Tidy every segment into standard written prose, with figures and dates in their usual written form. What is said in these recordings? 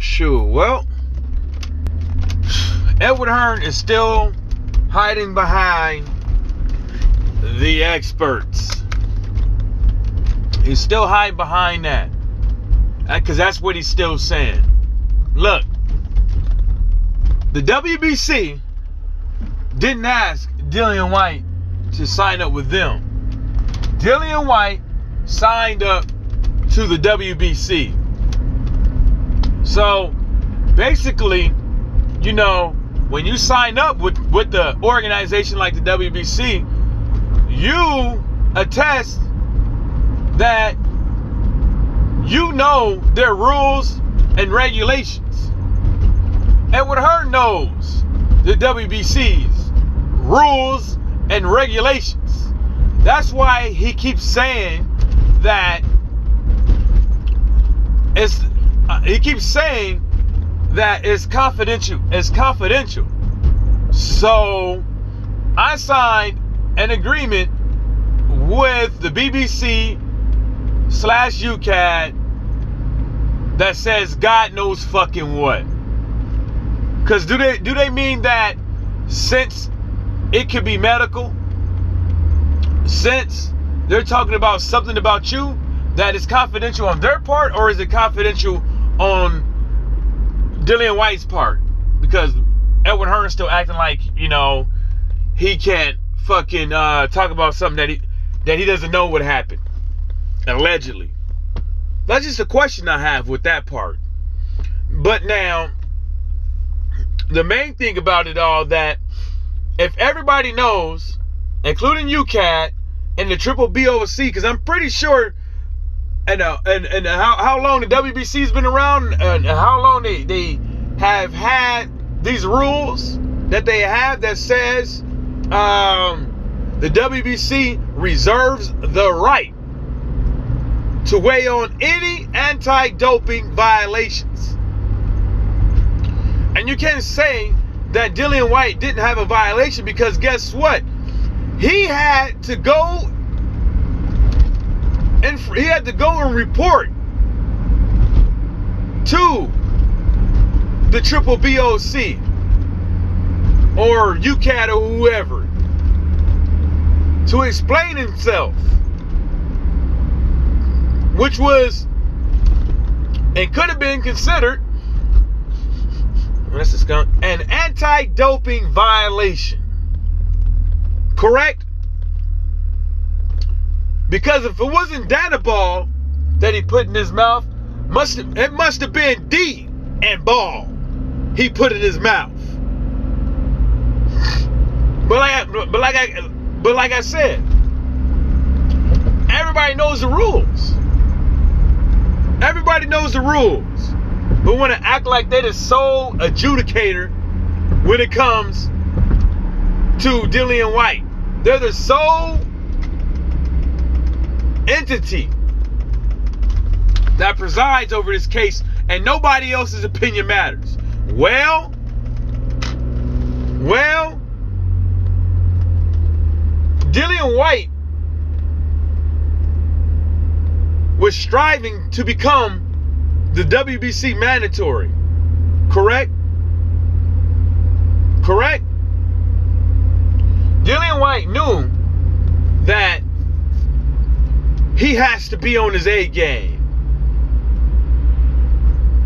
Shoot, well, Edward Hearn is still hiding behind the experts. He's still hiding behind that. Because that's what he's still saying. Look, the WBC didn't ask Dillian Whyte to sign up with them. Dillian Whyte signed up to the WBC. So basically, you know, when you sign up with the organization like the WBC, you attest that you know their rules and regulations. Edward Hearn knows the WBC's rules and regulations. That's why he keeps saying that it's confidential. It's confidential. So I signed an agreement with the BBC/UCAD that says God knows fucking what. Because do they mean that since it could be medical, since they're talking about something about you, that is confidential on their part, or is it confidential on Dillian Whyte's part? Because Edward Hearn's still acting like, you know, he can't fucking talk about something that he doesn't know what happened. Allegedly. That's just a question I have with that part. But now, the main thing about it all, that if everybody knows, including UCAD and the Triple BOC, because I'm pretty sure, and how long the WBC's been around, and how long they have had these rules that they have that says the WBC reserves the right to weigh on any anti-doping violations. And you can't say that Dillian Whyte didn't have a violation, because guess what? He had to go and report to the Triple BOC or UCAD or whoever to explain himself, which was and could have been considered an anti-doping violation. Correct? Because if it wasn't Danaball that he put in his mouth, it must have been D and ball he put in his mouth. But like I said, everybody knows the rules. Everybody knows the rules. But want to act like they're the sole adjudicator when it comes to Dillian Whyte. They're the sole entity that presides over this case, and nobody else's opinion matters. Well, Dillian Whyte was striving to become the WBC mandatory. Correct? Correct? Dillian Whyte knew that he has to be on his A game.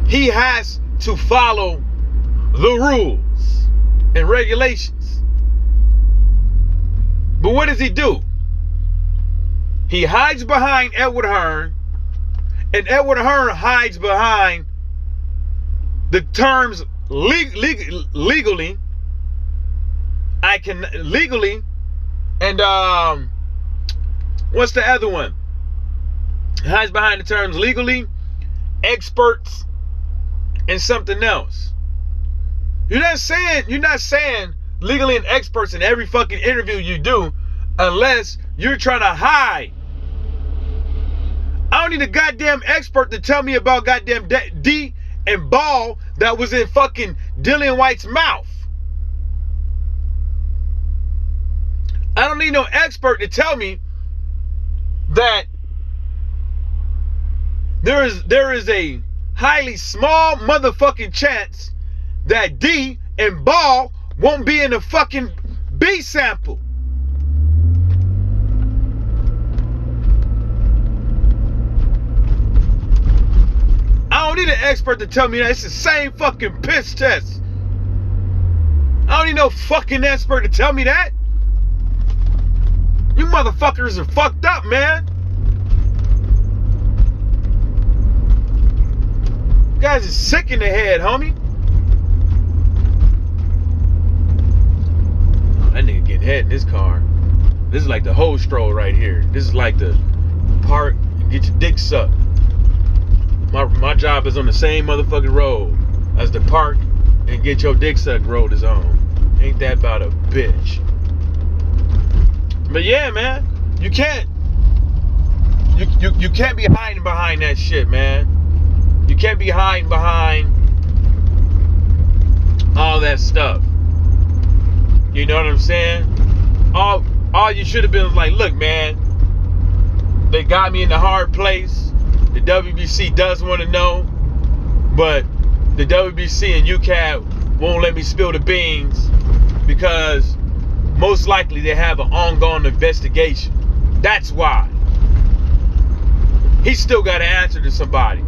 He has to follow the rules and regulations. But what does he do? He hides behind Edward Hearn, and Edward Hearn hides behind the terms legally. I can legally, and what's the other one? Hides behind the terms legally, experts, and something else. You're not saying legally and experts in every fucking interview you do, unless you're trying to hide. I don't need a goddamn expert to tell me about goddamn D and ball that was in fucking Dillian Whyte's mouth. I don't need no expert to tell me that there is a highly small motherfucking chance that D and Ball won't be in the fucking B sample. I don't need an expert to tell me that. It's the same fucking piss test. I don't need no fucking expert to tell me that. You motherfuckers are fucked up, man. You guys are sick in the head, homie. Oh, that nigga getting head in this car. This is like the whole stroll right here. This is like the park and get your dick sucked. My job is on the same motherfucking road as the park and get your dick sucked road is on. Ain't that about a bitch? But yeah, man, you can't be hiding behind that shit, man. You can't be hiding behind all that stuff. You know what I'm saying? All you should have been was like, look, man, they got me in the hard place. The WBC does want to know, but the WBC and UCAD won't let me spill the beans because most likely they have an ongoing investigation. That's why. He still got to answer to somebody.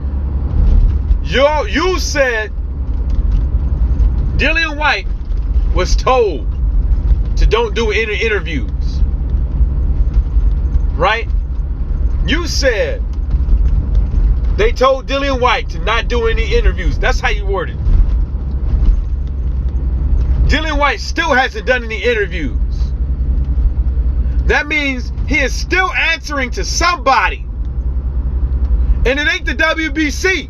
You said Dillian Whyte was told to don't do interviews. Right? You said they told Dillian Whyte to not do any interviews. That's how you worded it. Dillian Whyte still hasn't done any interviews. That means he is still answering to somebody. And it ain't the WBC.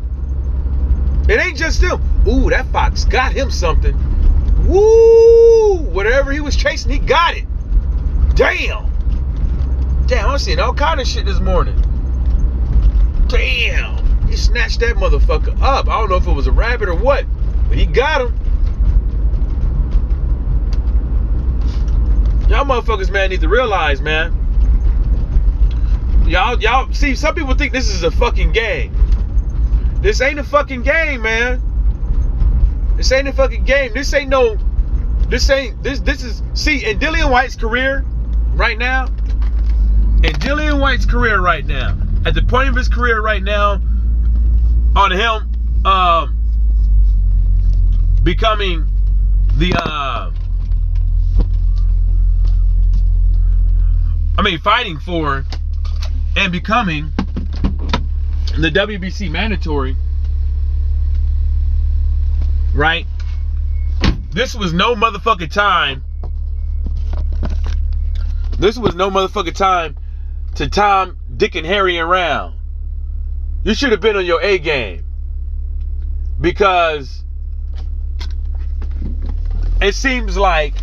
It ain't just him. Ooh, that fox got him something. Woo! Whatever he was chasing, he got it. Damn. Damn, I'm seeing all kind of shit this morning. Damn. He snatched that motherfucker up. I don't know if it was a rabbit or what, but he got him. Y'all motherfuckers, man, need to realize, man. Y'all see, some people think this is a fucking game. This ain't a fucking game, man. This ain't a fucking game. This is, see, in Dillian Whyte's career right now, at the point of his career right now, on him becoming the fighting for and becoming the WBC mandatory, right? This was no motherfucking time. This was no motherfucking time to Tom, Dick, and Harry around. You should have been on your A game, because it seems like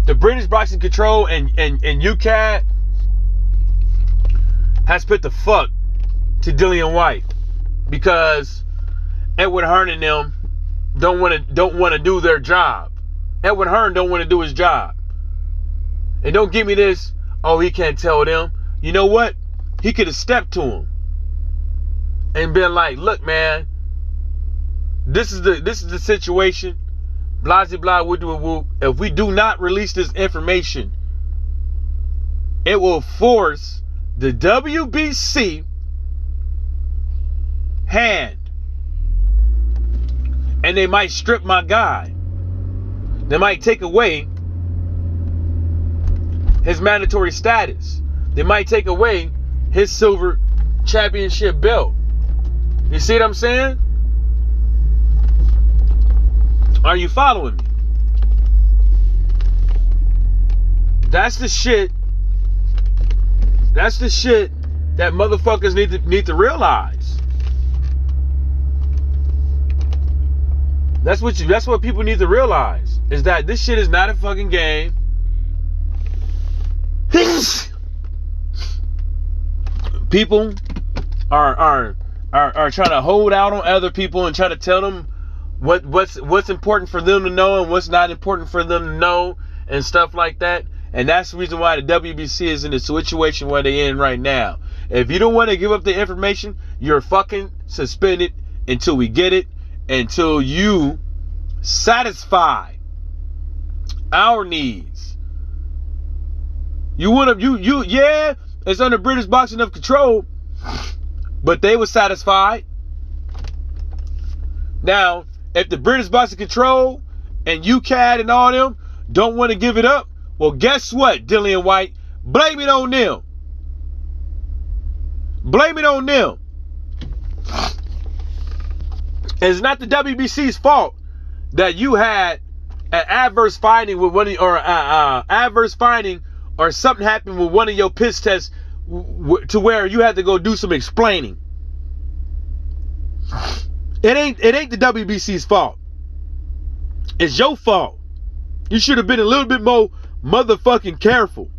the British Boxing Control and UCAD has put the fuck to Dillian Whyte, because Edward Hearn and them don't want to do their job. Edward Hearn don't want to do his job. And don't give me this, oh, he can't tell them. You know what? He could have stepped to him and been like, look, man, this is the situation. Blah, blah, whoop, whoop, whoop. If we do not release this information, it will force the WBC hand. And they might strip my guy. They might take away his mandatory status. They might take away his silver championship belt. You see what I'm saying? Are you following me? That's the shit. That's the shit that motherfuckers need to realize. That's what people need to realize, is that this shit is not a fucking game. People are trying to hold out on other people and try to tell them what's important for them to know and what's not important for them to know and stuff like that. And that's the reason why the WBC is in the situation where they're in right now. If you don't want to give up the information, you're fucking suspended until we get it, until you satisfy our needs. Yeah, it's under British Boxing of control, but they were satisfied. Now, if the British Boxing Control and UCAD and all them don't want to give it up, well, guess what, Dillian Whyte? Blame it on them. Blame it on them. It's not the WBC's fault that you had an adverse finding with one of, or adverse finding, or something happened with one of your piss tests to where you had to go do some explaining. It ain't the WBC's fault. It's your fault. You should have been a little bit more motherfucking careful.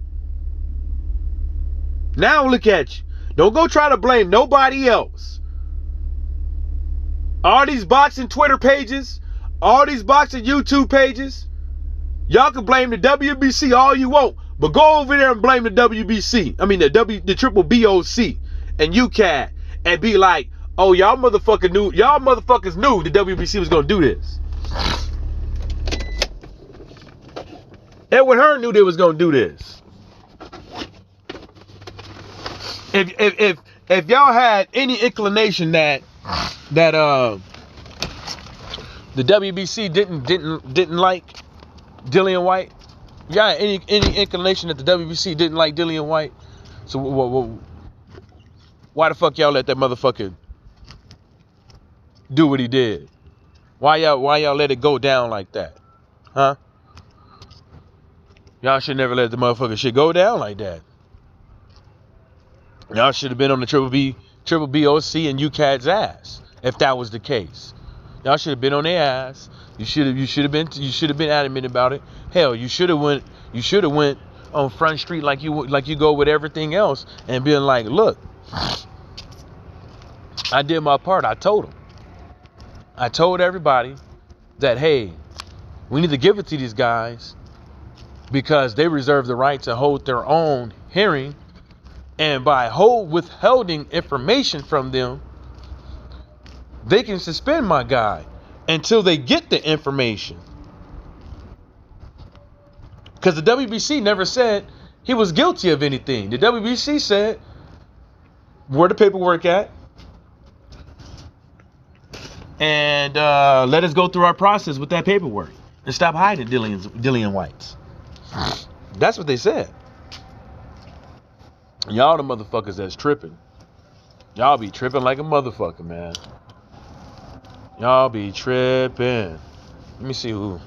Now look at you. Don't go try to blame nobody else. All these boxing Twitter pages, all these boxing YouTube pages, y'all can blame the WBC all you want, but go over there and blame the WBC. I mean the triple BOC and UCAD, and be like, oh, y'all motherfuckers knew the WBC was gonna do this. Edward Hearn knew they was gonna do this. If y'all had any inclination that the WBC didn't like Dillian Whyte, y'all had any inclination that the WBC didn't like Dillian Whyte, so why the fuck y'all let that motherfucker do what he did? Why y'all let it go down like that? Huh? Y'all should never let the motherfucker shit go down like that. Y'all should have been on the triple BOC and UCAD's ass if that was the case. Y'all should have been on their ass. You should have been adamant about it. Hell, you should have went on Front Street like you go with everything else and been like, look, I did my part. I told everybody that, hey, we need to give it to these guys because they reserve the right to hold their own hearing, and by withholding information from them, they can suspend my guy until they get the information. Because the WBC never said he was guilty of anything. The WBC said, where the paperwork at? And let us go through our process with that paperwork and stop hiding Dillian Whyte's. That's what they said. Y'all the motherfuckers that's tripping. Y'all be tripping like a motherfucker, man. Y'all be tripping. Let me see who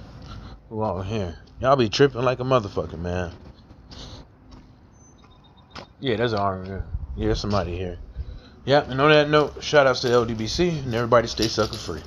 out here. Y'all be tripping like a motherfucker, man. Yeah, there's an arm here. Yeah, there's somebody here. Yeah, and on that note, shout outs to LDBC and everybody stay sucker free.